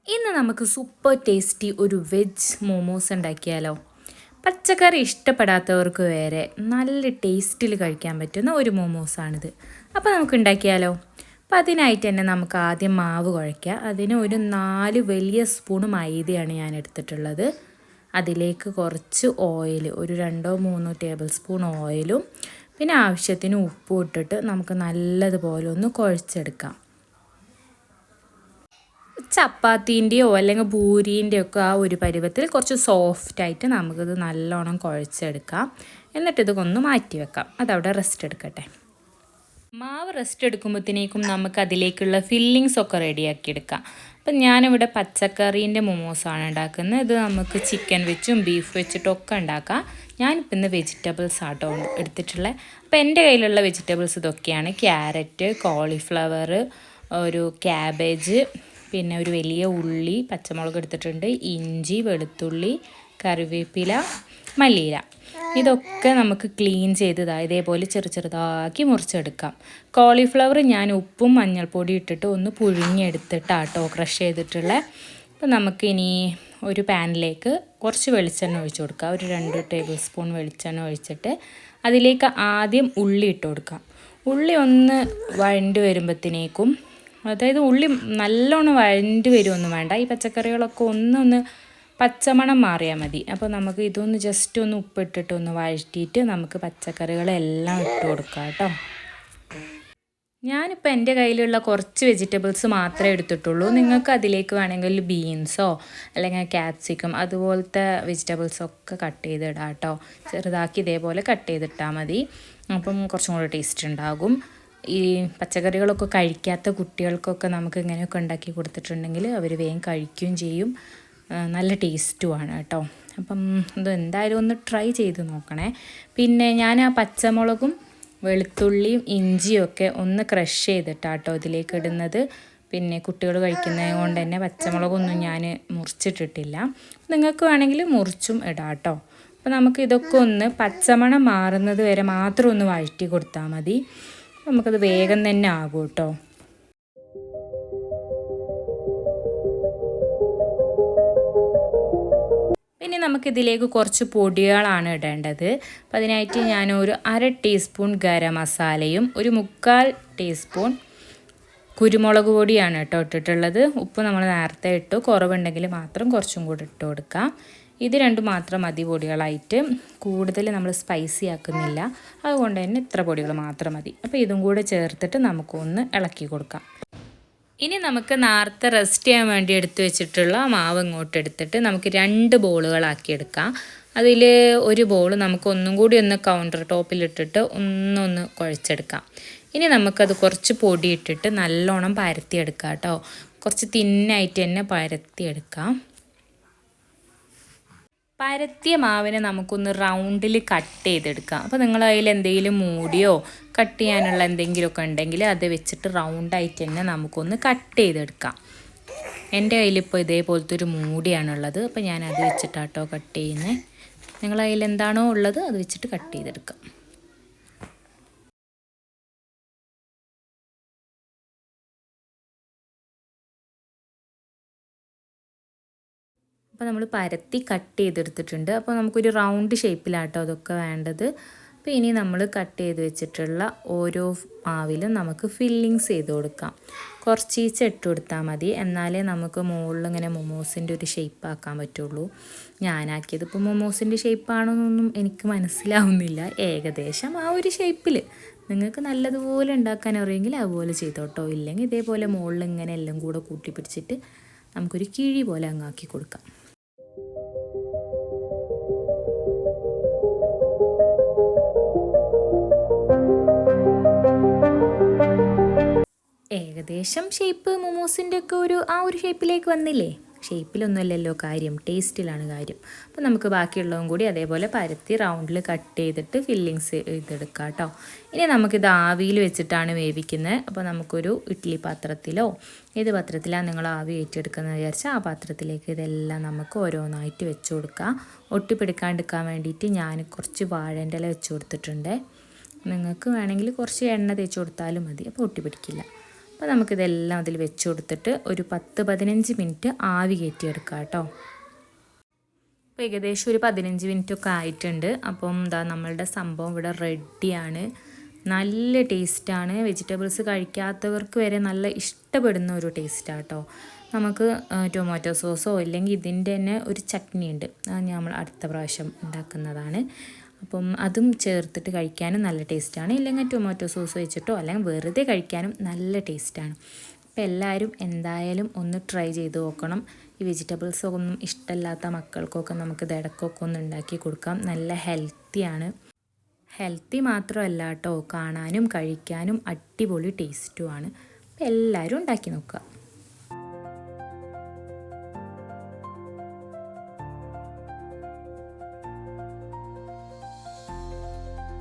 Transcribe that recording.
ഇന്ന് നമുക്ക് super tasty ഒരു വെജ് മോമോസ് ഉണ്ടാക്കിയാലോ. പച്ചക്കറി ഇഷ്ടപ്പെടാത്തവർക്ക് വരെ നല്ല ടേസ്റ്റിൽ കഴിക്കാൻ പറ്റുന്ന ഒരു മോമോസാണിത്. അപ്പോൾ നമുക്ക് ഉണ്ടാക്കിയാലോ. അപ്പോൾ അതിനായിട്ട് തന്നെ നമുക്ക് ആദ്യം മാവ് കുഴയ്ക്കുക. അതിന് ഒരു 4 വലിയ സ്പൂൺ മൈദയാണ് ഞാൻ എടുത്തിട്ടുള്ളത്. അതിലേക്ക് കുറച്ച് ഓയിൽ, ഒരു 2-3 ടേബിൾ സ്പൂൺ ഓയിലും പിന്നെ ആവശ്യത്തിന് ഉപ്പും ഇട്ടിട്ട് നമുക്ക് നല്ലതുപോലെ ഒന്ന് കുഴച്ചെടുക്കാം. ചപ്പാത്തീൻ്റെയോ അല്ലെങ്കിൽ പൂരീൻ്റെയോ ഒക്കെ ആ ഒരു പരുവത്തിൽ കുറച്ച് സോഫ്റ്റായിട്ട് നമുക്കിത് നല്ലോണം കുഴച്ചെടുക്കാം. എന്നിട്ടിത് ഒന്ന് മാറ്റി വെക്കാം, അതവിടെ റെസ്റ്റ് എടുക്കട്ടെ. മാവ് റെസ്റ്റ് എടുക്കുമ്പോഴത്തേക്കും നമുക്ക് അതിലേക്കുള്ള ഫില്ലിങ്സ് ഒക്കെ റെഡിയാക്കി എടുക്കാം. അപ്പം ഞാനിവിടെ പച്ചക്കറീൻ്റെ മൊമോസാണ് ഉണ്ടാക്കുന്നത്. ഇത് നമുക്ക് ചിക്കൻ വെച്ചും ബീഫ് വെച്ചിട്ടൊക്കെ ഉണ്ടാക്കാം. ഞാനിപ്പോൾ ഇന്ന് വെജിറ്റബിൾസ് ആട്ടോ എടുത്തിട്ടുള്ളത്. അപ്പോൾ എൻ്റെ കയ്യിലുള്ള വെജിറ്റബിൾസ് ഇതൊക്കെയാണ്: ക്യാരറ്റ്, കോളിഫ്ലവർ, ഒരു ക്യാബേജ്, പിന്നെ ഒരു വലിയ ഉള്ളി, പച്ചമുളക് എടുത്തിട്ടുണ്ട്, ഇഞ്ചി, വെളുത്തുള്ളി, കറിവേപ്പില, മല്ലിയില. ഇതൊക്കെ നമുക്ക് ക്ലീൻ ചെയ്തതാ ഇതേപോലെ ചെറുതാക്കി മുറിച്ചെടുക്കാം. കോളിഫ്ലവർ ഞാൻ ഉപ്പും മഞ്ഞൾപ്പൊടി ഇട്ടിട്ട് ഒന്ന് പുഴുങ്ങിയെടുത്തിട്ടാട്ടോ ക്രഷ് ചെയ്തിട്ടുള്ളത്. അപ്പോൾ നമുക്കിനി ഒരു പാനിലേക്ക് കുറച്ച് വെളിച്ചെണ്ണ ഒഴിച്ച് കൊടുക്കാം. ഒരു 2 ടേബിൾ സ്പൂൺ വെളിച്ചെണ്ണ ഒഴിച്ചിട്ട് അതിലേക്ക് ആദ്യം ഉള്ളി ഇട്ട് കൊടുക്കാം. ഉള്ളി ഒന്ന് വഴണ്ട് വരുമ്പോഴത്തേക്കും, അതായത് ഉള്ളി നല്ലോണം വഴണ്ട് വരുമൊന്നും വേണ്ട, ഈ പച്ചക്കറികളൊക്കെ ഒന്നൊന്ന് പച്ചമണം മാറിയാൽ മതി. അപ്പോൾ നമുക്ക് ഇതൊന്ന് ജസ്റ്റ് ഒന്ന് ഉപ്പിട്ടിട്ട് ഒന്ന് വഴറ്റിയിട്ട് നമുക്ക് പച്ചക്കറികളെല്ലാം ഇട്ട് കൊടുക്കാം കേട്ടോ. ഞാനിപ്പോൾ എൻ്റെ കയ്യിലുള്ള കുറച്ച് വെജിറ്റബിൾസ് മാത്രമേ എടുത്തിട്ടുള്ളൂ. നിങ്ങൾക്ക് അതിലേക്ക് വേണമെങ്കിൽ ബീൻസോ അല്ലെങ്കിൽ ക്യാപ്സിക്കം അതുപോലത്തെ വെജിറ്റബിൾസൊക്കെ കട്ട് ചെയ്തിടാം കേട്ടോ. ചെറുതാക്കി ഇതേപോലെ കട്ട് ചെയ്തിട്ടാൽ മതി, അപ്പം കുറച്ചും കൂടി ടേസ്റ്റ് ഉണ്ടാകും. ഈ പച്ചക്കറികളൊക്കെ കഴിക്കാത്ത കുട്ടികൾക്കൊക്കെ നമുക്ക് ഇങ്ങനെയൊക്കെ ഉണ്ടാക്കി കൊടുത്തിട്ടുണ്ടെങ്കിൽ അവർ വേഗം കഴിക്കുകയും ചെയ്യും, നല്ല ടേസ്റ്റുമാണ് കേട്ടോ. അപ്പം ഇത് എന്തായാലും ഒന്ന് ട്രൈ ചെയ്ത് നോക്കണേ. പിന്നെ ഞാൻ ആ പച്ചമുളകും വെളുത്തുള്ളിയും ഇഞ്ചിയും ഒക്കെ ഒന്ന് ക്രഷ് ചെയ്തിട്ടാട്ടോ ഇതിലേക്ക് ഇടുന്നത്. പിന്നെ കുട്ടികൾ കഴിക്കുന്നത് കൊണ്ട് തന്നെ പച്ചമുളകൊന്നും ഞാൻ മുറിച്ചിട്ടിട്ടില്ല. നിങ്ങൾക്ക് വേണമെങ്കിൽ മുറിച്ചും ഇടാം കേട്ടോ. അപ്പോൾ നമുക്ക് ഇതൊക്കെ ഒന്ന് പച്ചമണം മാറുന്നത് വരെ മാത്രം ഒന്ന് വഴറ്റി കൊടുത്താൽ മതി. നമുക്കത് വേഗം തന്നെ ആകും കേട്ടോ. പിന്നെ നമുക്കിതിലേക്ക് കുറച്ച് പൊടികളാണ് ഇടേണ്ടത്. അപ്പോൾ അതിനായിട്ട് ഞാൻ ഒരു 1/2 ടീസ്പൂൺ ഗരം മസാലയും ഒരു 3/4 ടീസ്പൂൺ കുരുമുളക് പൊടിയാണ് കേട്ടോ ഇട്ടിട്ടുള്ളത്. ഉപ്പ് നമ്മൾ നേരത്തെ ഇട്ടു, കുറവുണ്ടെങ്കിൽ മാത്രം കുറച്ചും കൂടി ഇട്ട് കൊടുക്കാം. ഇത് രണ്ടും മാത്രം മതി പൊടികളായിട്ട്, കൂടുതൽ നമ്മൾ സ്പൈസി ആക്കുന്നില്ല, അതുകൊണ്ട് തന്നെ ഇത്ര പൊടികൾ മാത്രം മതി. അപ്പോൾ ഇതും കൂടെ ചേർത്തിട്ട് നമുക്കൊന്ന് ഇളക്കി കൊടുക്കാം. ഇനി നമുക്ക് നേരത്തെ റെസ്റ്റ് ചെയ്യാൻ വേണ്ടി എടുത്ത് വെച്ചിട്ടുള്ള മാവ് ഇങ്ങോട്ട് എടുത്തിട്ട് നമുക്ക് 2 ബോളുകളാക്കി എടുക്കാം. അതിൽ ഒരു ബോൾ നമുക്ക് ഒന്നും കൂടി ഒന്ന് കൗണ്ടർ ടോപ്പിലിട്ടിട്ട് ഒന്നൊന്ന് കുഴച്ചെടുക്കാം. ഇനി നമുക്കത് കുറച്ച് പൊടി ഇട്ടിട്ട് നല്ലോണം പരത്തിയെടുക്കാം കേട്ടോ. കുറച്ച് തിന്നായിട്ട് തന്നെ പരത്തിയെടുക്കാം. പരത്തിയ മാവിനെ നമുക്കൊന്ന് റൗണ്ടിൽ കട്ട് ചെയ്തെടുക്കാം. അപ്പോൾ നിങ്ങൾ അതിൽ എന്തെങ്കിലും മൂടിയോ കട്ട് ചെയ്യാനുള്ള എന്തെങ്കിലുമൊക്കെ ഉണ്ടെങ്കിൽ അത് വെച്ചിട്ട് റൗണ്ടായിട്ട് തന്നെ നമുക്കൊന്ന് കട്ട് ചെയ്തെടുക്കാം. എൻ്റെ കയ്യിലിപ്പോൾ ഇതേപോലത്തെ ഒരു മൂടിയാണുള്ളത്, അപ്പോൾ ഞാൻ അത് വെച്ചിട്ടാട്ടോ കട്ട് ചെയ്യുന്നത്. നിങ്ങളുടെ കയ്യിൽ എന്താണോ ഉള്ളത് അത് വെച്ചിട്ട് കട്ട് ചെയ്തെടുക്കാം. അപ്പോൾ നമ്മൾ പരത്തി കട്ട് ചെയ്തെടുത്തിട്ടുണ്ട്. അപ്പോൾ നമുക്കൊരു റൗണ്ട് ഷേപ്പിലാട്ടോ അതൊക്കെ വേണ്ടത്. അപ്പോൾ ഇനി നമ്മൾ കട്ട് ചെയ്ത് വെച്ചിട്ടുള്ള ഓരോ മാവിലും നമുക്ക് ഫില്ലിങ്സ് ചെയ്ത് കൊടുക്കാം. കുറച്ചീച്ച് ഇട്ട് കൊടുത്താൽ മതി, എന്നാലേ നമുക്ക് മുകളിൽ ഇങ്ങനെ മൊമോസിൻ്റെ ഒരു ഷേപ്പ് ആക്കാൻ പറ്റുള്ളൂ. ഞാനാക്കിയത് ഇപ്പോൾ മൊമോസിൻ്റെ ഷേപ്പാണെന്നൊന്നും എനിക്ക് മനസ്സിലാവുന്നില്ല, ഏകദേശം ആ ഒരു ഷേപ്പിൽ. നിങ്ങൾക്ക് നല്ലതുപോലെ ഉണ്ടാക്കാൻ അറിയെങ്കിൽ അതുപോലെ ചെയ്തോട്ടോ. ഇല്ലെങ്കിൽ ഇതേപോലെ മുകളിൽ ഇങ്ങനെ എല്ലാം കൂടെ കൂട്ടി പിടിച്ചിട്ട് നമുക്കൊരു കിഴി പോലെ അങ്ങാക്കി കൊടുക്കാം. ഏകദേശം ഷേപ്പ് മൊമോസിൻ്റെ ഒക്കെ ആ ഒരു ഷേപ്പിലേക്ക് വന്നില്ലേ. ഷേപ്പിലൊന്നുമല്ലല്ലോ കാര്യം, ടേസ്റ്റിലാണ് കാര്യം. അപ്പോൾ നമുക്ക് ബാക്കിയുള്ളതും കൂടി അതേപോലെ പരത്തി റൗണ്ടിൽ കട്ട് ചെയ്തിട്ട് ഫില്ലിങ്സ് ചെയ്തെടുക്കാം കേട്ടോ. ഇനി നമുക്കിത് ആവിയിൽ വെച്ചിട്ടാണ് വേവിക്കുന്നത്. അപ്പോൾ നമുക്കൊരു ഇഡ്ഡലി പാത്രത്തിലോ ഏത് പാത്രത്തിലാണ് നിങ്ങൾ ആവി ഏറ്റെടുക്കുന്നത് വിചാരിച്ചാൽ ആ പാത്രത്തിലേക്ക് ഇതെല്ലാം നമുക്ക് ഓരോന്നായിട്ട് വെച്ച് കൊടുക്കാം. ഒട്ടിപ്പിടിക്കാണ്ടിരിക്കാൻ വേണ്ടിയിട്ട് ഞാൻ കുറച്ച് വാഴൻ്റെ ഇല വെച്ച് കൊടുത്തിട്ടുണ്ട്. നിങ്ങൾക്ക് വേണമെങ്കിൽ കുറച്ച് എണ്ണ തേച്ച് കൊടുത്താലും മതി, അപ്പോൾ ഒട്ടിപ്പിടിക്കില്ല. അപ്പോൾ നമുക്കിതെല്ലാം അതിൽ വെച്ച് കൊടുത്തിട്ട് ഒരു 10-15 മിനിറ്റ് ആവി കയറ്റിയെടുക്കാം കേട്ടോ. അപ്പോൾ ഏകദേശം ഒരു 15 മിനിറ്റൊക്കെ ആയിട്ടുണ്ട്. അപ്പം നമ്മളുടെ സംഭവം ഇവിടെ റെഡിയാണ്. നല്ല ടേസ്റ്റാണ്. വെജിറ്റബിൾസ് കഴിക്കാത്തവർക്ക് വരെ നല്ല ഇഷ്ടപ്പെടുന്ന ഒരു ടേസ്റ്റാണ് കേട്ടോ. നമുക്ക് ടൊമാറ്റോ സോസോ ഇല്ലെങ്കിൽ ഇതിൻ്റെ തന്നെ ഒരു ചട്നി ഉണ്ട്, അത് നമ്മൾ അടുത്ത പ്രാവശ്യം ഉണ്ടാക്കുന്നതാണ്. അപ്പം അതും ചേർത്തിട്ട് കഴിക്കാനും നല്ല ടേസ്റ്റാണ്. ഇല്ലെങ്കിൽ ടൊമാറ്റോ സോസ് വെച്ചിട്ടോ അല്ലെങ്കിൽ വെറുതെ കഴിക്കാനും നല്ല ടേസ്റ്റാണ്. അപ്പോൾ എല്ലാവരും എന്തായാലും ഒന്ന് ട്രൈ ചെയ്ത് നോക്കണം. ഈ വെജിറ്റബിൾസ് ഒന്നും ഇഷ്ടമില്ലാത്ത മക്കൾക്കൊക്കെ നമുക്ക് ഇത് ഇടയ്ക്കൊക്കെ ഒന്ന് ഉണ്ടാക്കി കൊടുക്കാം. നല്ല ഹെൽത്തിയാണ്. ഹെൽത്തി മാത്രമല്ല കേട്ടോ, കാണാനും കഴിക്കാനും അടിപൊളി ടേസ്റ്റുമാണ്. അപ്പോൾ എല്ലാവരും ഉണ്ടാക്കി നോക്കുക.